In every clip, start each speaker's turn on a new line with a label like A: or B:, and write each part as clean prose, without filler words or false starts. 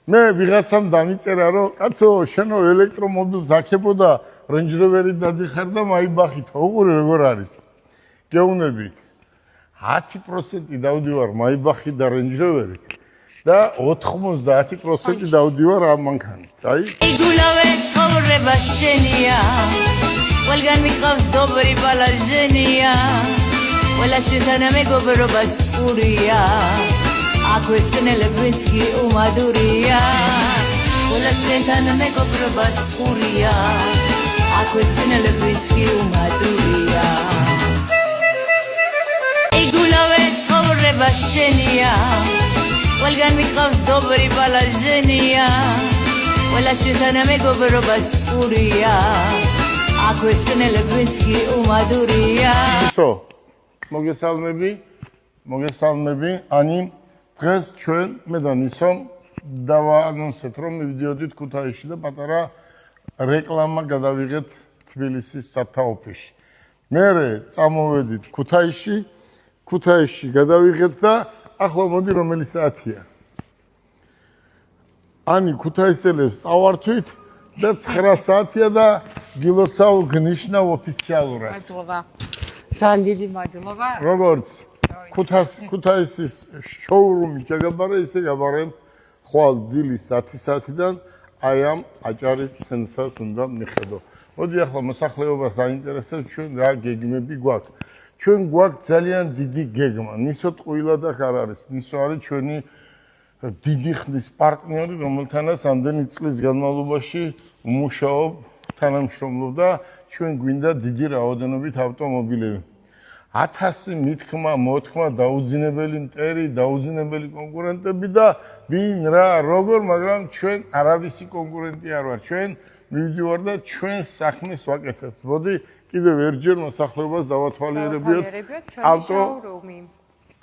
A: მე ვიღაცამ დამიწერა რომ კაცო შენო ელექტრომობილს აქებოდა Range Rover-ი დადიხარ და მაიბახით უყურე როგორ არის გეუნები 10% დავდივარ მაიბახი და Range Rover-ი და 90% დავდივარ ამ მანქანით აი
B: იგულავე ცხოვრება შენია ყველგან მიყავს დობრი ბალაჟენია ყველა შენთან მეგობრობა სწურია აქვე სკნელებიც კი უმადურია ყველა შენთან მეგობრობა სწურია აქვე სკნელებიც კი უმადურია იგულავე ცხოვრება შენია ყველგან მიყავს დობრი ბალაჟენია ყველა შენთან მეგობრობა სწურია აქვე სკნელებიც კი უმადურია
A: ისო მოგესალმები ანი დღეს ჩვენ მე და ნისომ დავაანონსეთ რომ მივიდიოდით ქუთაისში და პატარა რეკლამა გადავიღეთ თბილისის სათაოფიში მერე წამოვედით ქუთაისში გადავიღეთ და ახლა მოდი რომელი საათია ანი ქუთაისელებს წავართვით და 9 საათია და გილოცავ გნიშნავ ოფიციალურად
C: მადლობა ძალიან დიდი მადლობა
A: როგორც ქუთაისის შოურუმი ჩაგაბარა ისე გაბარებ ხვალ დილის 10 საათიდან აი ამ აჭარის ცენსას უნდა მიხედო მოდი ახლა მოსახლეობას აინტერესებს ჩვენ რა გეგმები გვაქვს ჩვენ გვაქვს ძალიან დიდი გეგმა ნისო ტყუილად აქ არ არის ნისო არის ჩვენი დიდი ხნის პარტნიორი რომელთანაც ამდენი წლის განმავლობაში ვმუშაობ თანამშრომლობ და ჩვენ გვინდა დიდი რაოდენობით ავტომობილები 1000 მითქმა მოთქმა დაუძინებელი მტერი დაუძინებელი კონკურენტები და ვინ რა როგორ მაგრამ ჩვენ არავისი კონკურენტი არ ვარ ჩვენ მივდივარ და ჩვენ საქმეს ვაკეთებთ მოდი კიდევ ერჯერ მოსახლეობას დავათვალიერებიოთ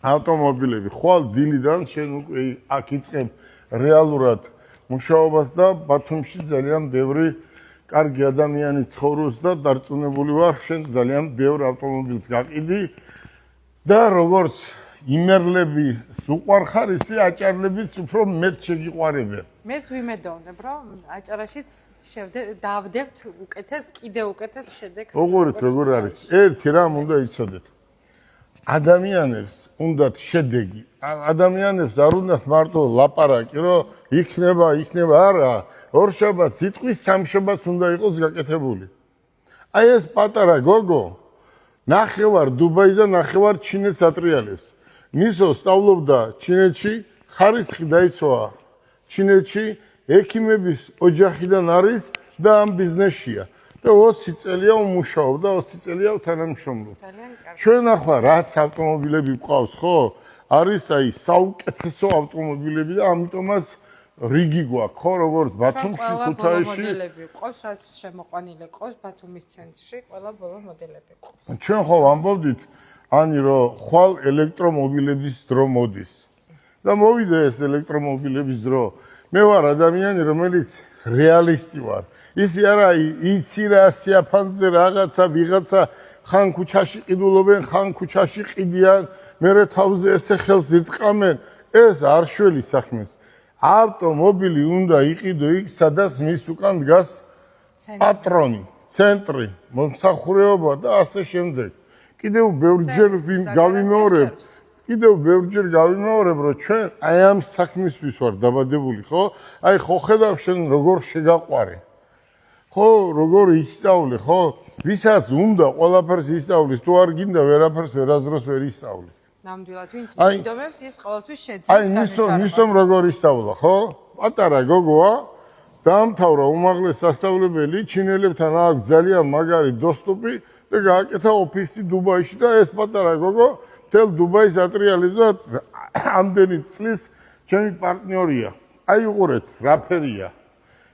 A: ავტომობილები ხვალ დილიდან ჩვენ უკვე აქ იწყებ რეალურად მუშაობას და ბათუმში ძალიან ბევრი კარგი ადამიანი ცხოვრობს და დარწმუნებული ვარ შენ ძალიან ბევრ ავტომობილს გაყიდი და როგორც იმერლები უყარხარ ისე აჭარლებიც უფრო მეტ შეგიყვარებიან
C: მეც ვიმედოვნებ რომ აჭარაშიც დავდებთ კიდე უკეთეს შედეგს
A: უყურეთ როგორ არის ერთი რამ უნდა იცოდეთ ადამიანებს უნდათ შედეგი ადამიანებს არ უნდათ მარტო ლაპარაკი რომ იქნება არა ორშაბათ სიტყვის სამშაბათს უნდა იყოს გაკეთებული აი ეს პატარა გოგო ნახევარ დუბაის და ნახევარ ჩინეთს ატრიალებს ნისო სწავლობდა ჩინეთში ხარისხი დაიცვა ჩინეთში ექიმების ოჯახიდან არის და ამ ბიზნესშია და 20 წელია უმუშაობდა 20 წელია თანამშრომლობს ჩვენ ახლა რაც ავტომობილები გვყავს ხო არის აი საუკეთესო ავტომობილები და ამიტომაც რიგი გვაქვს ხო როგორც ბათუმში ქუთაისში
C: ყავს რაც შემოყვანილი ყავს ბათუმის ცენტრში ყველა ბოლო მოდელები ყავს
A: ჩვენ ხო ვამბობდით ანი რომ ხვალ ელექტრომობილების დრო მოდის და მოვიდა ეს ელექტრომობილების დრო მე ვარ ადამიანი რომელიც რეალისტი ვარ ისი არა იცი რა სიაფანზე რაღაცა ვიღაცა ხან ქუჩაში ყიდულობენ ხან ქუჩაში ყიდიან მერე თავზე ესე ხელს ირტყამენ ეს არ შველი საქმეს ავტომობილი უნდა იყიდო იქ სადაც მის უკან დგას პატრონი ცენტრი მომსახურეობა და ასე შემდეგ კიდევ ბევრჯერ გავიმეორებ რომ ჩვენ აი ამ საქმისთვის ვარ დაბადებული ხო აი ხო ხედავ შენ როგორ შეგაყვარე ხო როგორ ისწავლე ხო ვისაც უნდა ყველაფერს ისწავლის თუ არ გინდა ვერაფერს ვერაზროს ვერ ისწავლი
C: ნამდვილად ვინც მიდომებს ის ყოველთვის შეძლებს
A: აი ნისომ როგორ ისწავლა ხო პატარა გოგოა დაამთავრა უმაღლეს სასწავლებელი ჩინელებთან აქვს ძალიან მაგარი доступი და გააკეთა ოფისი დუბაიში და ეს პატარა გოგო თელ დუბაის ატრიალებს და ამდენი წლის ჩემი პარტნიორია აი უყურეთ რა ფერია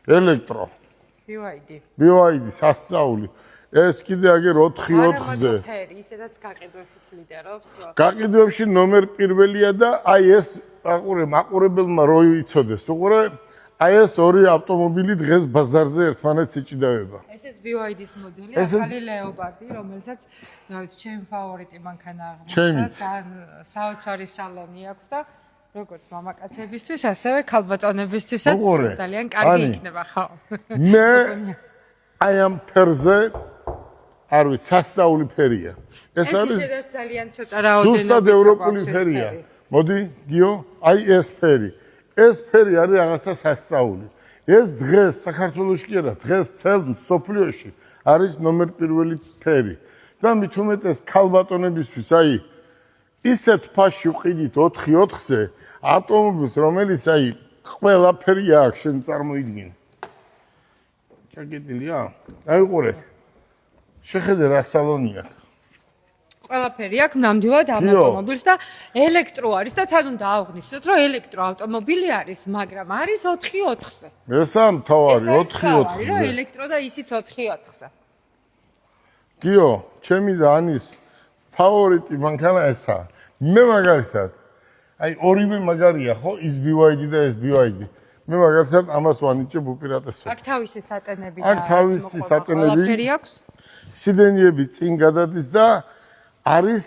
A: ელექტრო BYD სასწაული ეს კიდე აგერ 4-4-ზე
C: ისედაც გაყიდვებშიც ლიდერობს
A: გაყიდვებში ნომერ პირველია და აი ეს მაყურებელმა რო იცოდეს უყურე აი ეს ორი ავტომობილი დღეს ბაზარზე ერთმანეთს იჭიდავება
C: ესეც BYD-ის მოდელი ახალი ლეოპარდი რომელსაც რა ვიცი ჩემი ფავორიტი მანქანა აღმოჩნდა საოცარი სალონი აქვს და როგორც მამაკაცებისთვის, ასევე ქალბატონებისთვისაც
A: უყურე,
C: ძალიან კარგი
A: ანი.
C: იქნება, ხო.
A: მე აი ამ ფერზე არ ვიცი, სასწაული ფერია. ეს
C: ეს
A: არის
C: ისედაც ძალიან ცოტა რაოდენობით.
A: ზუსტად ევროპული ფერია. მოდი, გიო, აი ეს ფერი. ეს ფერი არის რაღაცა სასწაული. ეს დღეს საქართველოში კი არა, დღეს მთელ სოფლიოში არის ნომერ პირველი ფერი. და მით უმეტეს ქალბატონებისთვის, აი ისეთ ფასში ვყიდით 4-4-ზე ავტომობილს, რომელიც აი ყველაფერი აქვს, შენ წარმოიდგინე. ჩაგედილია? აი უყურეთ. შეხედე რა სალონი აქვს.
C: ყველაფერი აქვს ნამდვილად ამ ავტომობილს და ელექტრო არის და თან უნდა აღვნიშნოთ, რომ ელექტრო ავტომობილი არის, მაგრამ არის 4-4-ზე.
A: ესა მთავარი 4-4-ზე.
C: რომ ელექტრო და ისიც 4-4-ზე.
A: გიო, ჩემი და ანის ფავორიტი მანქანა ესაა. მე მაგალითად, აი ორივე მაგარია, ხო? ის BYD და ეს BYD. მე მაგალითად ამას ვანიჭებ უპირატესობას.
C: აქ თავისი სატენები და
A: აქ თავისი სატენები.
C: ყველაფერი აქვს.
A: სიდენიები წინ გადადის და არის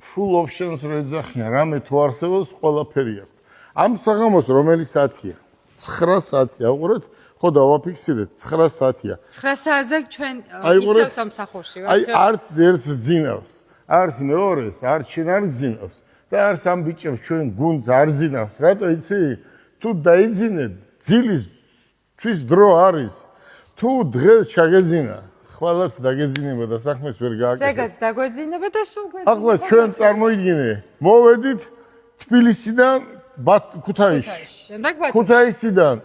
A: full options რო ეძახიან, რამე თუ არსებობს, ყველაფერი აქვს. ამ საღამოს რომელი საათია? 9 საათია, უყურეთ? ხო დავაფიქსირეთ, 9 საათია.
C: 9 საათზე ჩვენ
A: უყურეთ,
C: ისევ სამსახურში ვართ.
A: აი არც ერთს ძინავს, არც მეორეს, არც შენ არ ძინავს და არც ამ ბიჭებს ჩვენ გუნდს არ ძინავს. რატო იცი? თუ დაიძინე, ძილის თვის დრო არის. თუ დღეს ჩაგეძინა, ხვალაც დაგეძინება და საქმეს ვერ გააკეთებ.
C: ზეგაც დაგვეძინება და სულ გვეძინება.
A: ახლა ჩვენ წარმოიდგინე, მოვედით თბილისიდან ქუთაისში.
C: შემდეგ ბათუმში.
A: ქუთაისიდან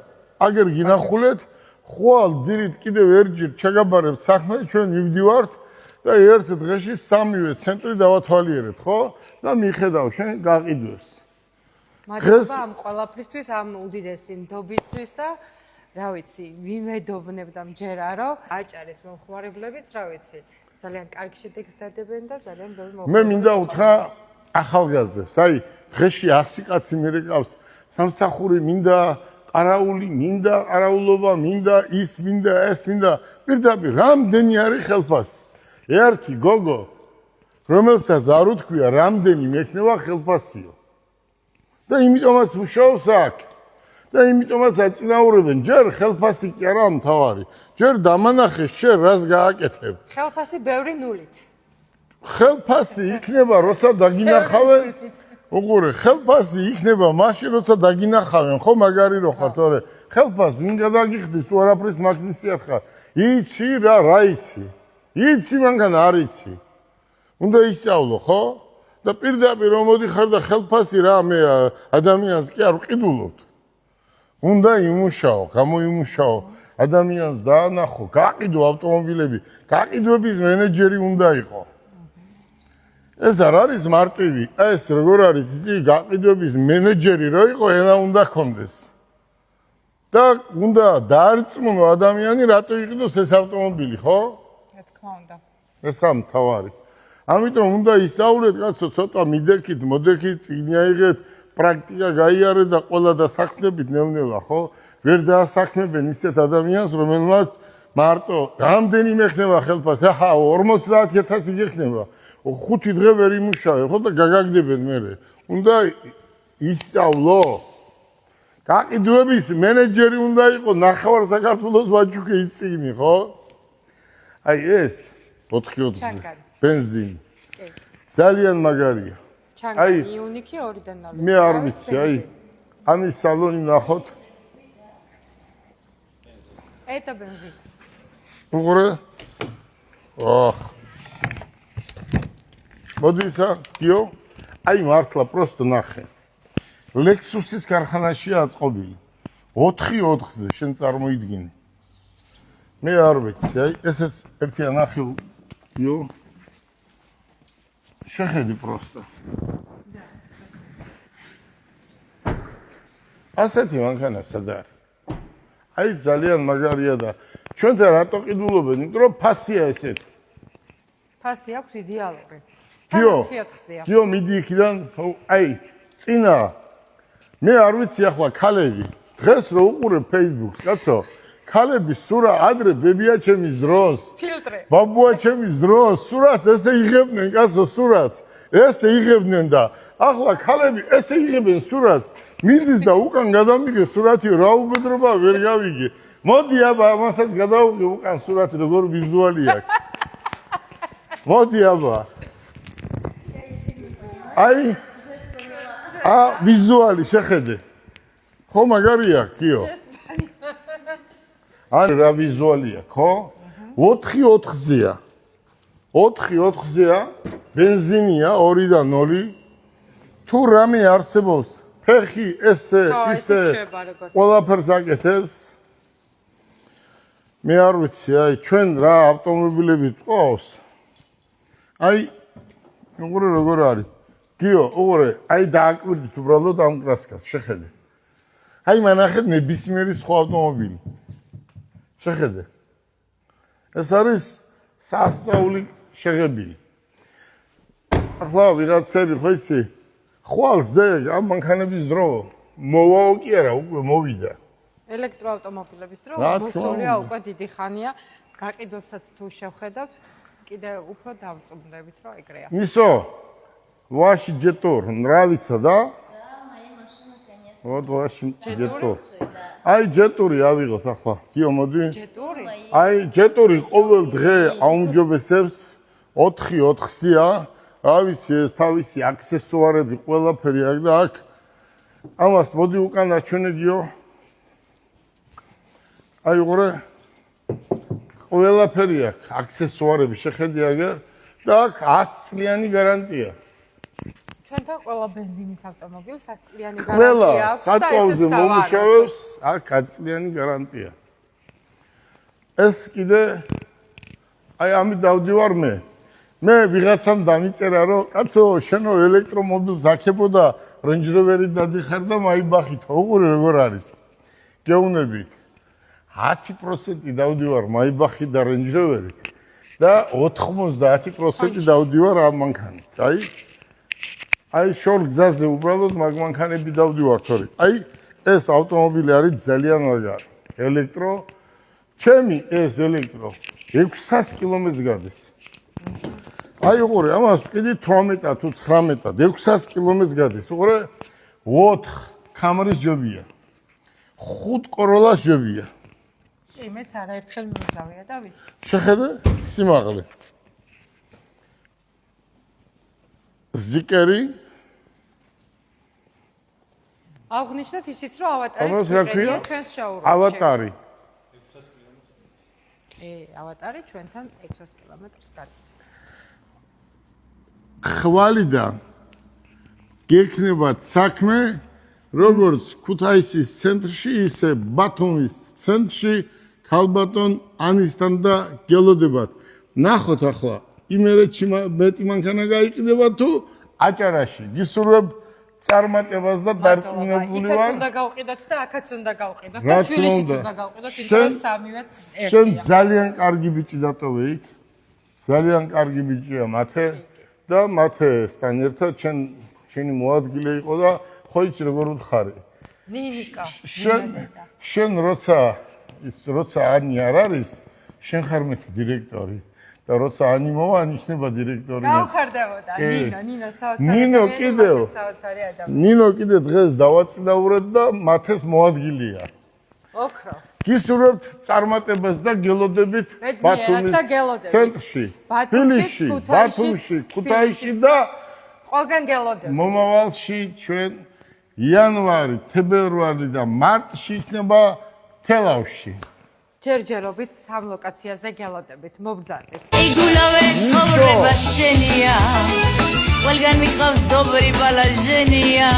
A: აგერ გინახულეთ, ხვალ დილით კიდევ ერთჯერ ჩაგაბარებთ საქმე, ჩვენ მივდივართ და ერთ დღეში სამივე ცენტრი დავათვალიერეთ, ხო? და მიხედავ შენ გაყიდვებს.
C: მადლობა ამ ყველაფრისთვის, ამ უდიდესი ნდობისთვის და რა ვიცი, ვიმედოვნებ და მჯერა, რომ აჭარის მომხმარებლებიც, რა ვიცი, ძალიან კარგი შედეგს დადებენ და ძალიან ბევრი
A: მე მინდა უთხრა ახალგაზრდებს, აი დღეში 100 კაცი მერეკავს, სამსახური მინდა, ყარაული მინდა, ყარაულობა მინდა, ის მინდა, ეს მინდა. პირდაპირ რამდენი არის ხელფასი? ერთი გოგო, რომელსაც არ უთქვია, რამდენი მექნება ხელფასიო. და იმიტომაც მუშაობს აქ. და იმიტომაც აწინაურებენ, ჯერ ხელფასი კი არა მთავარი. ჯერ დამანახე შენ რას გააკეთებ.
C: ხელფასი ბევრი ნულით.
A: ხელფასი იქნება, როცა დაგინახავენ. უყურე, ხელფასი იქნება მაშინ, როცა დაგინახავენ, ხო მაგარი რო ხარ, თორე ხელფასს ვინ გადაგიხდის, თუ არაფრის მაგნისი არ ხარ. იცი რა იცი? იცი მანქანა არ იცი. უნდა ისწავლო, ხო? და პირდაპირ რომ მოდიხარ და ხელფასი რა მე ადამიანს კი არ ვყიდულობთ. უნდა იმუშაო, გამოიმუშაო, ადამიანს დაანახო, გაყიდო ავტომობილები, გაყიდვების მენეჯერი უნდა იყო. ეს არ არის მარტივი, ეს როგორ არის ისი გაყიდვების მენეჯერი რო იყო, ენა უნდა ქონდეს. და უნდა დაარწმუნო ადამიანი რატო იყიდოს ეს ავტომობილი, ხო?
C: რა თქმა უნდა.
A: ესა მთავარი. ამიტომ უნდა ისწავლეთ, კაცო, ცოტა მიდექით, მოდექით, წიგნი აიღეთ, პრაქტიკა გაიარეთ და ყველა დასაქმებით ნელ-ნელა, ხო? ვერ დაასაქმებენ ისეთ ადამიანს, რომელმაც მარტო რამდენი მექნება ხელფასი, აჰა, 50000 იგექნება. 5 დღე ვერ იმუშავე, ხო და გაგაგდებენ მერე. უნდა ისწავლო. გაყიდვების მენეჯერი უნდა იყო, ნახევარ საქართველოს ვაჯუქე იცინი, ხო? აი ეს 4-4 ბენზინი. ძალიან მაგარია.
C: ჩანგანი იუნიკი 2-დან 0.
A: მე არ ვიცი, აი ამის სალონი ნახოთ.
C: ეტა ბენზინი.
A: უყურე. ოხ. მოდისა, გიო. აი მართლა პროსტო ნახე. ლექსუსის ქარხანაშია აწყობილი. 4-4-ზე შენ წარმოიდგინე. მე არ ვიცი, აი ესეც ერთი ანახილ გიო. შეხედი პროსტო. ასეთი მანქანა სადა არის? აი ძალიან მაგარია და ჩვენთან რატო ყიდულობენ? იმიტომ რომ ფასია ესეთი.
C: ფასი აქვს იდეალური.
A: გიო,
C: 4-4-ზეა.
A: გიო მიდი იქიდან, აი წინა მე არ ვიცი ახლა ქალები დღეს რო უყურე Facebook-ს, კაცო, ქალები სურა ადრე ბებია ჩემის დროს.
C: ფილტრი.
A: ბაბუა ჩემის დროს სურათს ესე იღებდნენ, კაცო, სურათს. ესე იღებდნენ და ახლა ქალები ესე იღებენ სურათს, მინდის და უკან გადამიგე სურათიო, რა უბედრობა ვერ გავიგე. მოდი აბა, ამასაც გადავიღე უკან სურათი, როგორ ვიზუალი აქვს. მოდი აბა. აი, ვიზუალი შეხედე. ხო, მაგარია, კიო. არა, რა ვიზუალია, ხო? 4-4-ზეა. 4-4-ზეა, ბენზინია 2-დან 2. თუ რამე არსებობს, ფეხი ესე, ისე, ყველაფერს აკეთებს. მე არ ვიცი, აი, ჩვენ რა ავტომობილები წვავს. აი, უყურე როგორ არის. გიო, უყურე, აი დააკვირდით უბრალოდ ამ კრასკას, შეხედე. აი, მანახეთ ნებისმიერი სხვა ავტომობილი. შეხედე. ეს არის სასწაული შეღებილი. ახლა ვიღაცები ხო იცი? ხვალზე ამ მანქანების დრო მოვაო კი არა, უკვე მოვიდა.
C: ელექტროავტომობილების დრო
A: რა თქმა
C: მოსულია
A: უნდა.
C: უკვე დიდი ხანია. გაყიდვებსაც თუ შევხედავთ, კიდე უფრო დავწუნდებით, რომ ეგრეა.
A: Нисо, ваш жетор нравится, да?
D: Да, моя машина, конечно.
A: Вот ваш жетор. Ай, жетори ავიღოთ ახლა. კიო, მოდი.
C: ჯეტური?
A: აი, жетори ყოველ დღე აუმჯობესებს 4-4-ზეა. რა ვიცი, ეს თავისი აქსესუარები ყველაფერი აქ და აქ. ამას მოდი უკან აჩვენებიო. აი, უყურე. ყველაფერი აქ, აქსესუარები შეხედე აგერ და აქ 10 წლიანი გარანტია.
C: ჩვენთან ყველა ბენზინის ავტომობილს 10 წლიანი
A: ყველა
C: გარანტია აქვს და
A: საწვავზე
C: ესეც
A: მომუშავებს, აქ 10 წლიანი გარანტია. ეს კიდე აი ამით დავდივარ მე. მე ვიღაცამ დამიწერა რომ კაცო, შენო ელექტრომობილს აქებო და Range Rover-ით დადიხარ და მაიბახით. უყურე როგორ არის. გეუბნებით. 10% დავდივარ მაიბახით და Range Rover-ით და 90% დავდივარ ამ მანქანით. აი შორ გზაზე უბრალოდ მაგ მანქანები დავდივარ თორე. აი ეს ავტომობილი არის ძალიან მაგარი. ელექტრო ჩემი ეს ელექტრო 600 კილომეტრს გადის. აი უყურე, ამას კიდე 18 თუ 19 600 კილომეტრს გადის. უყურე 4 კამერის ჯობია. 5 კოროლას ჯობია.
C: კი, მეც არაერთხელ მივზავია და ვიცი.
A: შეხედე სიმაღლე. ზიკერი
C: აღნიშნოთ ისიც, რომ ავატარიც
A: ამას რა ქვია?
C: გვიყენია ჩვენს შოურუმში.
A: ავატარი.
C: ავატარი ჩვენთან 600 კილომეტრს გადის.
A: ხვალიდან გექნებათ საქმე, როგორც ქუთაისის ცენტრში, ისე ბათუმის ცენტრში, ქალბატონ ანისთან და გელოდებათ. ნახოთ ახლა, იმერეთში მეტი მანქანა გაიყიდება თუ აჭარაში. გისურვებ წარმატებას და დარწმუნებული
C: იქაც
A: ვარ.
C: უნდა გავყიდოთ და აქაც უნდა გავყიდოთ და
A: რა თქმა
C: თბილისიც
A: უნდა.
C: უნდა გავყიდოთ, იმიტომ რომ სამივეც
A: შენ
C: ერთია.
A: ძალიან კარგი ბიჭი დატოვე იქ. ძალიან კარგი ბიჭია მათე და მათესთან ერთად შენი მოადგილე იყო და ხო იცი როგორ უთხარი.
C: ნინიკა.
A: შენ როცა ანი არ არის, შენ ხარ მეთი დირექტორი და როცა ანი მოვა, ანი იქნება დირექტორი.
C: გავხარდებოდა ნინო საოცარი.
A: ნინო კიდევ.
C: საოცარი ადამიანი.
A: ნინო კიდე დღეს დავაწინაურეთ და მათეს მოადგილეა.
C: ოქრო.
A: გისურვებთ წარმატებას და გელოდებით ბათუმის ცენტრში, თბილისში, ბათუმში, ქუთაისში და
C: ყველგან გელოდებით.
A: მომავალში ჩვენ იანვარი, თებერვალი და მარტში იქნება თელავში.
C: ჯერჯერობით სამ ლოკაციაზე გელოდებით. მობრძანდით.
B: იგულავე ცხოვრება შენია ყველგან მიყავს დობრი ბალაჟენია